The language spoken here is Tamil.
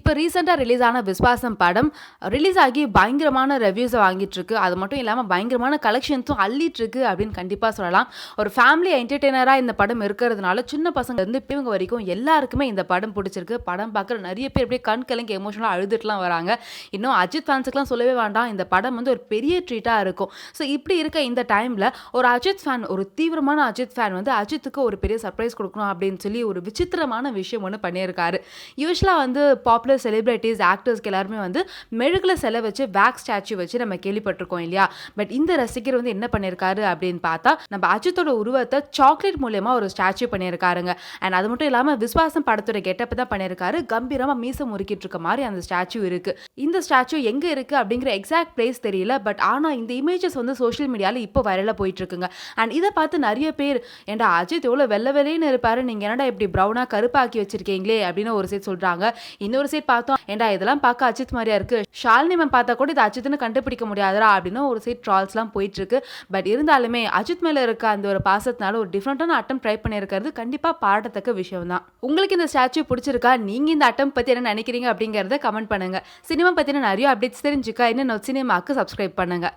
இப்போ ரீசெண்டாக ரிலீஸ் ஆன விஸ்வாசம் படம் ரிலீஸ் ஆகி பயங்கரமான ரிவ்யூஸை வாங்கிட்டு இருக்கு. அது மட்டும் இல்லாமல் பயங்கரமான கலெக்ஷன்ஸும் அள்ளிட்டு இருக்கு அப்படின்னு கண்டிப்பாக சொல்லலாம். ஒரு ஃபேமிலி என்டர்டெய்னராக இந்த படம் இருக்கிறதுனால சின்ன பசங்க இருந்து இவங்க வரைக்கும் எல்லாருக்குமே இந்த படம் பிடிச்சிருக்கு. படம் பார்க்குற நிறைய பேர் அப்படியே கண் கலங்கி எமோஷனலாக அழுதுட்டுலாம் வராங்க. இன்னும் அஜித் ஃபேன்ஸுக்குலாம் சொல்லவே வேண்டாம், இந்த படம் வந்து ஒரு பெரிய ட்ரீட்டாக இருக்கும். ஸோ இப்படி இருக்க இந்த டைமில் ஒரு அஜித் ஃபேன், ஒரு தீவிரமான அஜித் ஃபேன் வந்து அஜித்துக்கு ஒரு பெரிய சர்ப்ரைஸ் கொடுக்கணும் அப்படின்னு சொல்லி ஒரு விசித்திரமான விஷயம் ஒன்று பண்ணியிருக்காரு. யூஸ்வலாக வந்து பாப்புலர் செலிபிரிட்டிஸ் ஆக்டர்ஸ்க்கு எல்லாருமே வந்து மெழுகுல சிலை வச்சு வேக்ஸ் ஸ்டாச்சு வச்சு நம்ம கேள்விப்பட்டிருக்கோம் இல்லையா. பட் இந்த ரசிகர் வந்து என்ன பண்ணியிருக்காரு அப்படின்னு பார்த்தா நம்ம அஜித்தோட உருவத்தை சாக்லேட் மூலமா ஒரு ஸ்டாச்சு பண்ணியிருக்காருங்க. அண்ட் அது மட்டும் இல்லாமல் விஸ்வாசம் படத்தோட கெட்டப் தான் பண்ணியிருக்காரு. கம்பீரமாக மீசை முறுக்கிட்டு இருக்க மாதிரி அந்த ஸ்டாச்சு இருக்கு. இந்த ஸ்டாச்சு எங்கே இருக்கு அப்படிங்கிற எக்ஸாக்ட் பிளேஸ் தெரியல. பட் ஆனால் இந்த இமேஜஸ் வந்து சோஷியல் மீடியாவில் இப்போ வைரலாக போயிட்டு இருக்குங்க. அண்ட் இதை பார்த்து நிறைய பேர் ஏன்டா அஜித் எவ்வளோ வெள்ளை வெள்ளைன்னு இருப்பாரு, நீங்கள் என்னடா இப்படி ப்ரௌனாக கருப்பாக்கி வச்சிருக்கீங்களே அப்படின்னு ஒரு சைட் சொல்கிறாங்க. இன்னொரு சைட் பார்த்தோம், ஏன்டா இதெல்லாம் பார்க்க அஜித் மாதிரியா இருக்கு, ஷாலினி மேம் பார்த்தா கூட இது அஜித்னு கண்டுபிடிக்க முடியாதா அப்படின்னு ஒரு சைட் ட்ரால்ஸ்லாம் போயிட்டு இருக்கு. பட் இருந்தாலுமே அஜித் மேலே இருக்க அந்த ஒரு பாசத்தினால ஒரு டிஃப்ரெண்டான அட்டம் ட்ரை பண்ணியிருக்கிறது கண்டிப்பாக பாராட்டத்தக்க விஷயம் தான். உங்களுக்கு இந்த ஸ்டாச்சு பிடிச்சிருக்கா? நீங்கள் இந்த அட்டம் பற்றி என்ன நினைக்கிறீங்க அப்படிங்கிறத கமெண்ட் பண்ணுங்க. சினிமா பற்றின நிறைய அப்டேட்ஸ் தெரிஞ்சுக்க இன்னும் சினிமாவுக்கு சப்ஸ்கிரைப் பண்ணுங்க.